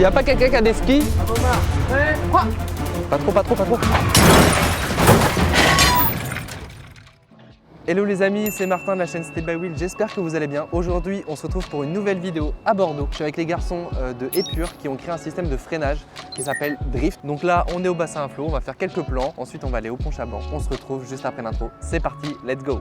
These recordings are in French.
y a pas quelqu'un qui a des skis? Pas trop, pas trop, pas trop. Hello les amis, c'est Martin de la chaîne Step by Wheel, j'espère que vous allez bien. Aujourd'hui, on se retrouve pour une nouvelle vidéo à Bordeaux. Je suis avec les garçons de Épure qui ont créé un système de freinage qui s'appelle Drift. Donc là, on est au bassin à flot, on va faire quelques plans. Ensuite, on va aller au pont Chaban. On se retrouve juste après l'intro. C'est parti, let's go!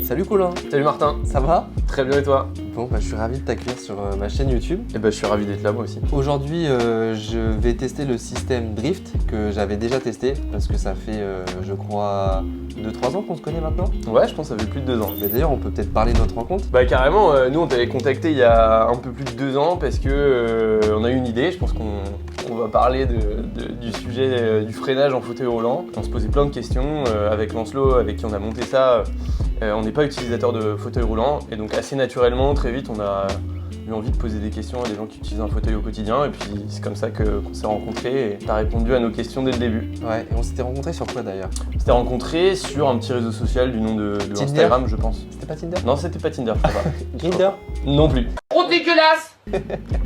Salut Colin. Salut Martin. Ça va? Très bien et toi? Bon, je suis ravi de t'accueillir sur ma chaîne YouTube. Et je suis ravi d'être là moi aussi. Aujourd'hui, je vais tester le système Drift que j'avais déjà testé parce que ça fait, je crois, 2-3 ans qu'on se connaît maintenant. Ouais, je pense que ça fait plus de 2 ans. Mais d'ailleurs, on peut peut-être parler de notre rencontre. Carrément, nous on t'avait contacté il y a un peu plus de 2 ans parce que on a eu une idée. Je pense qu'on va parler du sujet du freinage en fauteuil roulant. On se posait plein de questions avec Lancelot, avec qui on a monté ça. On n'est pas utilisateur de fauteuil roulant et donc assez naturellement, très vite, on a eu envie de poser des questions à des gens qui utilisent un fauteuil au quotidien et puis c'est comme ça qu'on s'est rencontrés et tu as répondu à nos questions dès le début. Ouais, et on s'était rencontrés sur quoi d'ailleurs? On s'était rencontrés sur un petit réseau social du nom de Instagram, je pense. C'était pas Tinder? Non, c'était pas Tinder, je crois pas. Grindr? Non plus. Trop dégueulasse.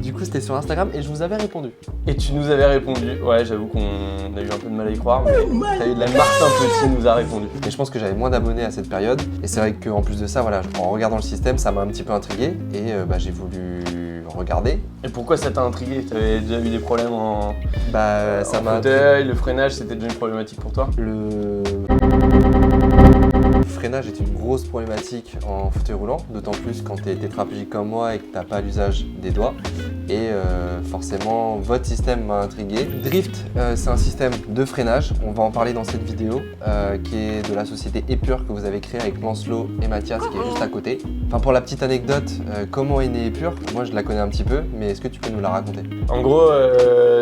Du coup, c'était sur Instagram et je vous avais répondu. Et tu nous avais répondu. Ouais, j'avoue qu'on a eu un peu de mal à y croire, mais t'as eu de la Martin Petit nous a répondu. Et je pense que j'avais moins d'abonnés à cette période. Et c'est vrai qu'en plus de ça, voilà, en regardant le système, ça m'a un petit peu intrigué et j'ai voulu regarder. Et pourquoi ça t'a intrigué? T'avais déjà eu des problèmes en fauteuil, le freinage, c'était déjà une problématique pour toi? Le freinage est une grosse problématique en fauteuil roulant, d'autant plus quand tu es tétraplégique comme moi et que tu n'as pas l'usage des doigts. Et forcément, votre système m'a intrigué. Drift, c'est un système de freinage, on va en parler dans cette vidéo, qui est de la société Épure que vous avez créée avec Lancelot et Mathias qui est juste à côté. Enfin, pour la petite anecdote, comment est née Épure? Moi je la connais un petit peu, mais est-ce que tu peux nous la raconter? En gros,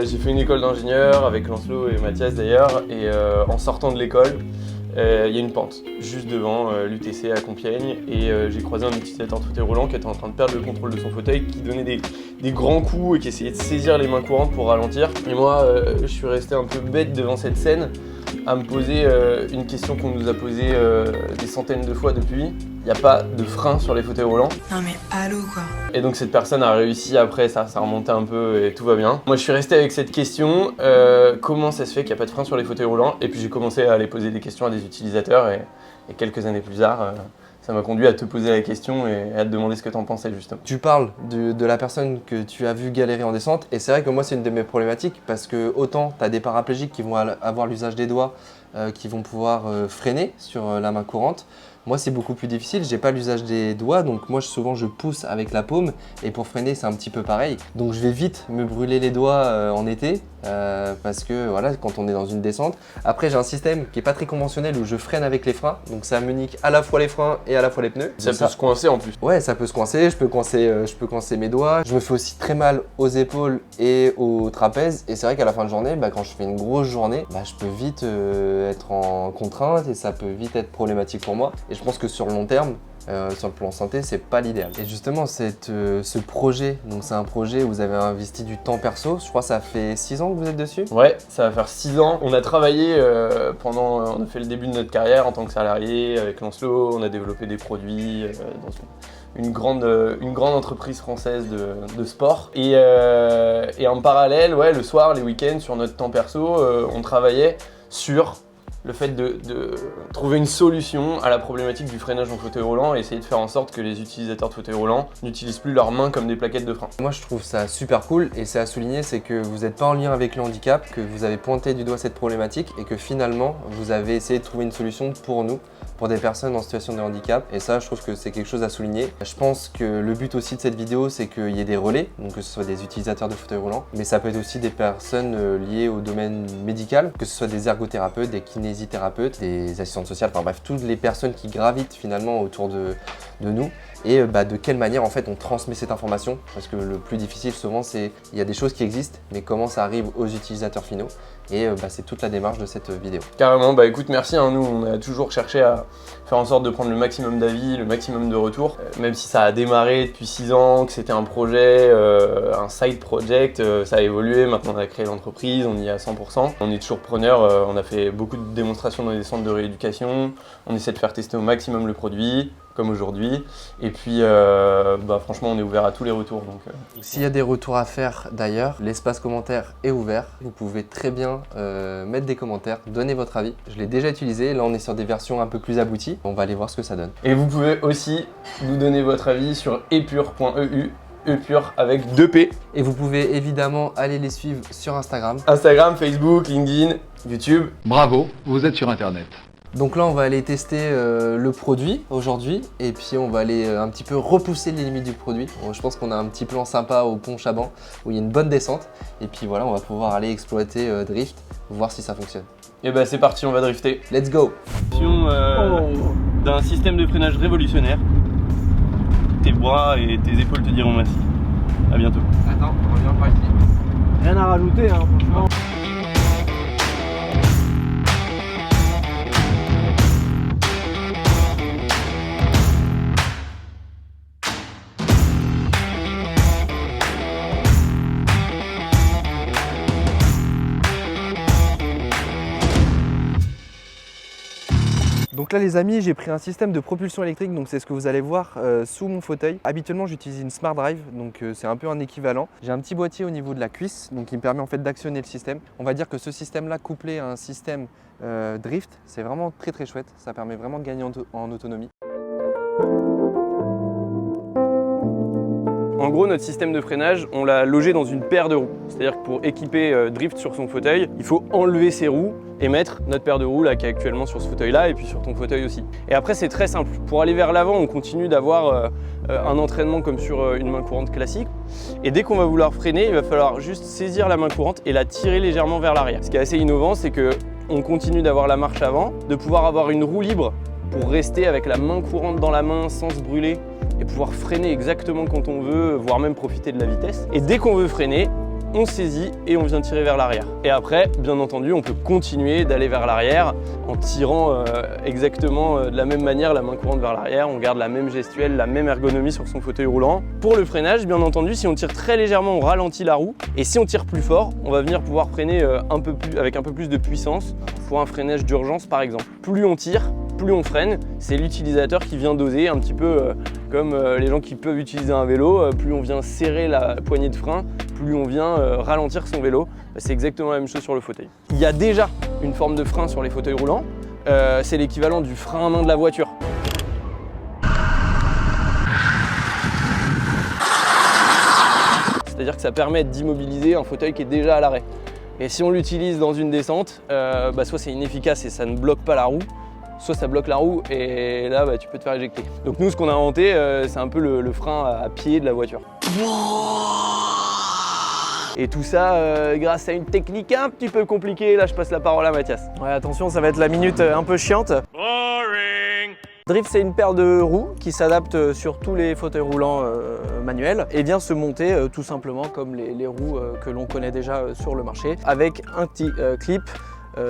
j'ai fait une école d'ingénieur avec Lancelot et Mathias d'ailleurs, et en sortant de l'école, il y a une pente juste devant l'UTC à Compiègne et j'ai croisé un utilisateur de fauteuil roulant qui était en train de perdre le contrôle de son fauteuil, qui donnait des grands coups et qui essayait de saisir les mains courantes pour ralentir. Et moi, je suis resté un peu bête devant cette scène à me poser une question qu'on nous a posée des centaines de fois depuis. Il n'y a pas de frein sur les fauteuils roulants. Non mais allô quoi. Et donc cette personne a réussi après, ça remontait un peu et tout va bien. Moi je suis resté avec cette question, comment ça se fait qu'il n'y a pas de frein sur les fauteuils roulants? Et puis j'ai commencé à aller poser des questions à des utilisateurs et quelques années plus tard, ça m'a conduit à te poser la question et à te demander ce que tu en pensais justement. Tu parles de la personne que tu as vu galérer en descente et c'est vrai que moi c'est une de mes problématiques parce que autant tu as des paraplégiques qui vont avoir l'usage des doigts, qui vont pouvoir freiner sur la main courante. Moi c'est beaucoup plus difficile, j'ai pas l'usage des doigts donc moi souvent je pousse avec la paume et pour freiner c'est un petit peu pareil. Donc je vais vite me brûler les doigts en été parce que voilà, quand on est dans une descente. Après j'ai un système qui est pas très conventionnel où je freine avec les freins, donc ça me nique à la fois les freins et à la fois les pneus. Ça peut se coincer en plus. Ouais, ça peut se coincer, je peux coincer mes doigts. Je me fais aussi très mal aux épaules et aux trapèzes et c'est vrai qu'à la fin de journée, quand je fais une grosse journée, je peux vite être en contrainte et ça peut vite être problématique pour moi. Et je pense que sur le long terme, sur le plan santé, c'est pas l'idéal. Et justement, ce projet, donc c'est un projet où vous avez investi du temps perso. Je crois que ça fait 6 ans que vous êtes dessus. Ouais, ça va faire 6 ans. On a travaillé on a fait le début de notre carrière en tant que salarié avec Lancelot. On a développé des produits dans une grande entreprise française de sport. Et en parallèle, ouais, le soir, les week-ends, sur notre temps perso, on travaillait sur le fait de trouver une solution à la problématique du freinage en fauteuil roulant et essayer de faire en sorte que les utilisateurs de fauteuil roulant n'utilisent plus leurs mains comme des plaquettes de frein. Moi je trouve ça super cool et c'est à souligner, c'est que vous n'êtes pas en lien avec le handicap, que vous avez pointé du doigt cette problématique et que finalement vous avez essayé de trouver une solution pour nous, pour des personnes en situation de handicap, et ça je trouve que c'est quelque chose à souligner. Je pense que le but aussi de cette vidéo c'est qu'il y ait des relais, donc que ce soit des utilisateurs de fauteuil roulant, mais ça peut être aussi des personnes liées au domaine médical, que ce soit des ergothérapeutes, des kinésithérapeutes, des assistantes sociales, enfin bref, toutes les personnes qui gravitent finalement autour de nous. Et de quelle manière en fait on transmet cette information, parce que le plus difficile souvent c'est, il y a des choses qui existent, mais comment ça arrive aux utilisateurs finaux, et c'est toute la démarche de cette vidéo. Carrément, écoute, merci, nous on a toujours cherché à faire en sorte de prendre le maximum d'avis, le maximum de retours. Même si ça a démarré depuis 6 ans, que c'était un projet, un side project, ça a évolué, maintenant on a créé l'entreprise, on y est à 100%. On est toujours preneur, on a fait beaucoup de démonstrations dans les centres de rééducation, on essaie de faire tester au maximum le produit, comme aujourd'hui. Et puis franchement on est ouvert à tous les retours. S'il y a des retours à faire d'ailleurs, l'espace commentaire est ouvert. Vous pouvez très bien mettre des commentaires, donner votre avis. Je l'ai déjà utilisé, là on est sur des versions un peu plus abouties. On va aller voir ce que ça donne. Et vous pouvez aussi nous donner votre avis sur epure.eu, epure avec 2 P. Et vous pouvez évidemment aller les suivre sur Instagram. Instagram, Facebook, LinkedIn, YouTube. Bravo, vous êtes sur Internet. Donc là on va aller tester le produit aujourd'hui et puis on va aller un petit peu repousser les limites du produit. Je pense qu'on a un petit plan sympa au pont Chaban où il y a une bonne descente et puis voilà, on va pouvoir aller exploiter Drift, voir si ça fonctionne. Et bah c'est parti, on va drifter. Let's go. D'un système de freinage révolutionnaire. Tes bras et tes épaules te diront merci. À bientôt. Attends, on revient par ici. Rien à rajouter, hein, franchement. Donc là les amis, j'ai pris un système de propulsion électrique, donc c'est ce que vous allez voir sous mon fauteuil. Habituellement j'utilise une Smart Drive, donc c'est un peu un équivalent. J'ai un petit boîtier au niveau de la cuisse, donc qui me permet en fait d'actionner le système. On va dire que ce système là couplé à un système drift, c'est vraiment très chouette, ça permet vraiment de gagner en autonomie. En gros, notre système de freinage, on l'a logé dans une paire de roues. C'est-à-dire que pour équiper Drift sur son fauteuil, il faut enlever ses roues et mettre notre paire de roues là qui est actuellement sur ce fauteuil-là et puis sur ton fauteuil aussi. Et après, c'est très simple. Pour aller vers l'avant, on continue d'avoir un entraînement comme sur une main courante classique. Et dès qu'on va vouloir freiner, il va falloir juste saisir la main courante et la tirer légèrement vers l'arrière. Ce qui est assez innovant, c'est qu'on continue d'avoir la marche avant, de pouvoir avoir une roue libre pour rester avec la main courante dans la main sans se brûler et pouvoir freiner exactement quand on veut, voire même profiter de la vitesse. Et dès qu'on veut freiner, on saisit et on vient tirer vers l'arrière. Et après, bien entendu, on peut continuer d'aller vers l'arrière en tirant exactement de la même manière la main courante vers l'arrière. On garde la même gestuelle, la même ergonomie sur son fauteuil roulant. Pour le freinage, bien entendu, si on tire très légèrement, on ralentit la roue. Et si on tire plus fort, on va venir pouvoir freiner avec un peu plus de puissance pour un freinage d'urgence par exemple. Plus on tire, plus on freine, c'est l'utilisateur qui vient doser un petit peu comme les gens qui peuvent utiliser un vélo, plus on vient serrer la poignée de frein, plus on vient ralentir son vélo. C'est exactement la même chose sur le fauteuil. Il y a déjà une forme de frein sur les fauteuils roulants, c'est l'équivalent du frein à main de la voiture. C'est-à-dire que ça permet d'immobiliser un fauteuil qui est déjà à l'arrêt. Et si on l'utilise dans une descente, soit c'est inefficace et ça ne bloque pas la roue, soit ça bloque la roue et là tu peux te faire éjecter. Donc nous ce qu'on a inventé c'est un peu le frein à pied de la voiture. Et tout ça grâce à une technique un petit peu compliquée. Là je passe la parole à Mathias. Ouais, attention, ça va être la minute un peu chiante. Drift, c'est une paire de roues qui s'adapte sur tous les fauteuils roulants manuels et vient se monter tout simplement comme les roues que l'on connaît déjà sur le marché avec un petit clip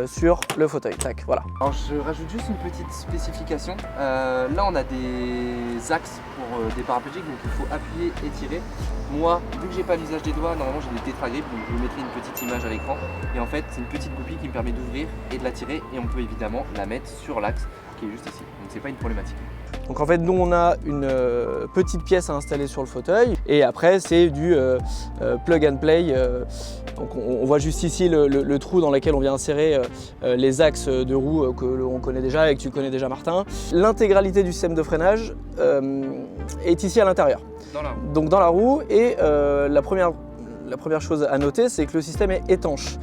sur le fauteuil. Tac, voilà. Alors je rajoute juste une petite spécification. Là on a des axes pour des paraplégiques, donc il faut appuyer et tirer. Moi, vu que j'ai pas l'usage des doigts, normalement j'ai des tétragrippes, donc je vous mettrai une petite image à l'écran. Et en fait c'est une petite goupille qui me permet d'ouvrir et de la tirer et on peut évidemment la mettre sur l'axe qui est juste ici. Donc c'est pas une problématique. Donc en fait nous on a une petite pièce à installer sur le fauteuil et après c'est du plug and play. Donc on voit juste ici le trou dans lequel on vient insérer les axes de roue que l'on connaît déjà et que tu connais déjà Martin. L'intégralité du système de freinage est ici à l'intérieur. Donc dans la roue et la première chose à noter c'est que le système est étanche.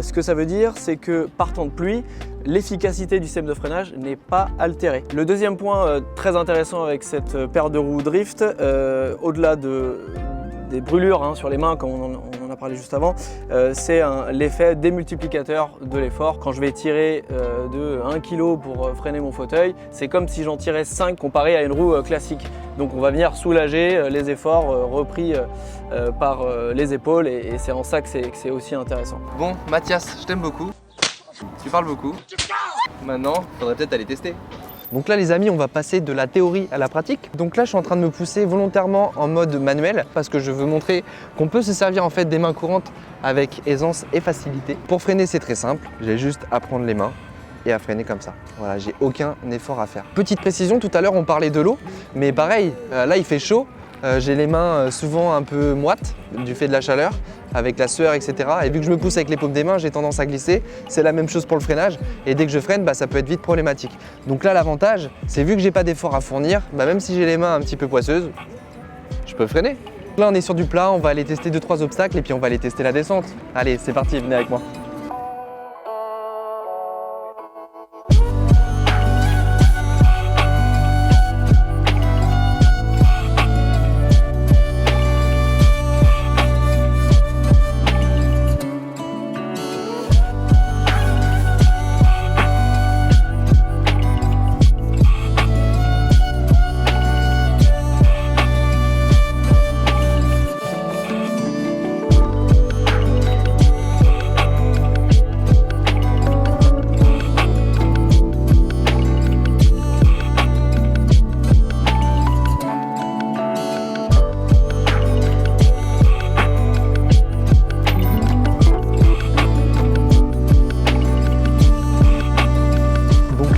Ce que ça veut dire, c'est que par temps de pluie, l'efficacité du système de freinage n'est pas altérée. Le deuxième point très intéressant avec cette paire de roues Drift, au-delà des brûlures sur les mains, comme on en a parlé juste avant, c'est l'effet démultiplicateur de l'effort. Quand je vais tirer de 1 kg pour freiner mon fauteuil, c'est comme si j'en tirais 5 comparé à une roue classique. Donc on va venir soulager les efforts repris par les épaules et c'est en ça que c'est aussi intéressant. Bon Mathias, je t'aime beaucoup. Tu parles beaucoup. Maintenant, faudrait peut-être aller tester. Donc là les amis, on va passer de la théorie à la pratique. Donc là je suis en train de me pousser volontairement en mode manuel parce que je veux montrer qu'on peut se servir en fait des mains courantes avec aisance et facilité. Pour freiner c'est très simple, j'ai juste à prendre les mains et à freiner comme ça. Voilà, j'ai aucun effort à faire. Petite précision, tout à l'heure on parlait de l'eau, mais pareil, là il fait chaud, j'ai les mains souvent un peu moites du fait de la chaleur, avec la sueur, etc. Et vu que je me pousse avec les paumes des mains, j'ai tendance à glisser. C'est la même chose pour le freinage. Et dès que je freine, ça peut être vite problématique. Donc là, l'avantage, c'est vu que j'ai pas d'effort à fournir, même si j'ai les mains un petit peu poisseuses, je peux freiner. Là, on est sur du plat, on va aller tester 2-3 obstacles et puis on va aller tester la descente. Allez, c'est parti, venez avec moi.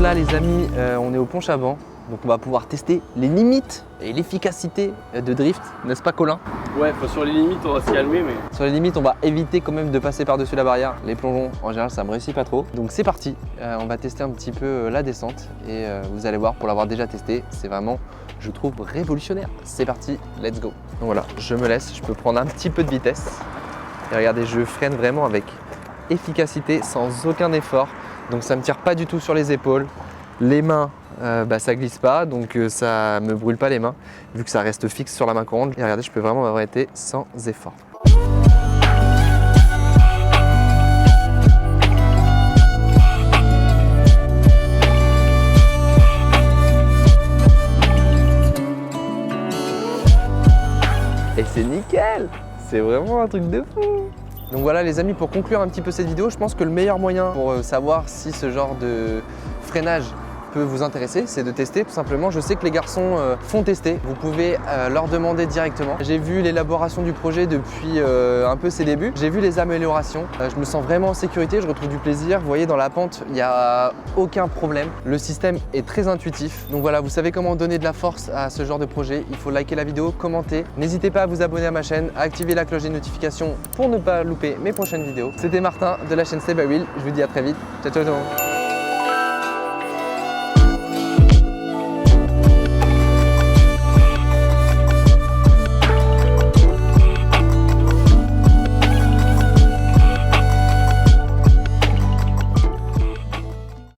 Là les amis, on est au Pont Chaban, donc on va pouvoir tester les limites et l'efficacité de drift, n'est-ce pas Colin? Ouais, sur les limites on va se calmer mais... Sur les limites on va éviter quand même de passer par-dessus la barrière. Les plongeons en général ça me réussit pas trop. Donc c'est parti, on va tester un petit peu la descente et vous allez voir, pour l'avoir déjà testé, c'est vraiment, je trouve, révolutionnaire. C'est parti, let's go. Donc voilà, je me laisse, je peux prendre un petit peu de vitesse. Et regardez, je freine vraiment avec efficacité, sans aucun effort. Donc ça ne me tire pas du tout sur les épaules. Les mains, ça glisse pas, donc ça me brûle pas les mains, vu que ça reste fixe sur la main courante. Et regardez, je peux vraiment m'arrêter sans effort. Et c'est nickel! C'est vraiment un truc de fou! Donc voilà les amis, pour conclure un petit peu cette vidéo, je pense que le meilleur moyen pour savoir si ce genre de freinage peut vous intéresser, c'est de tester tout simplement. Je sais que les garçons font tester, vous pouvez leur demander directement. J'ai vu l'élaboration du projet depuis un peu ses débuts, j'ai vu les améliorations, je me sens vraiment en sécurité, je retrouve du plaisir. Vous voyez, dans la pente, il n'y a aucun problème. Le système est très intuitif. Donc voilà, vous savez comment donner de la force à ce genre de projet. Il faut liker la vidéo, commenter. N'hésitez pas à vous abonner à ma chaîne, à activer la cloche des notifications pour ne pas louper mes prochaines vidéos. C'était Martin de la chaîne Stay by Wheel, je vous dis à très vite. Ciao ciao ciao.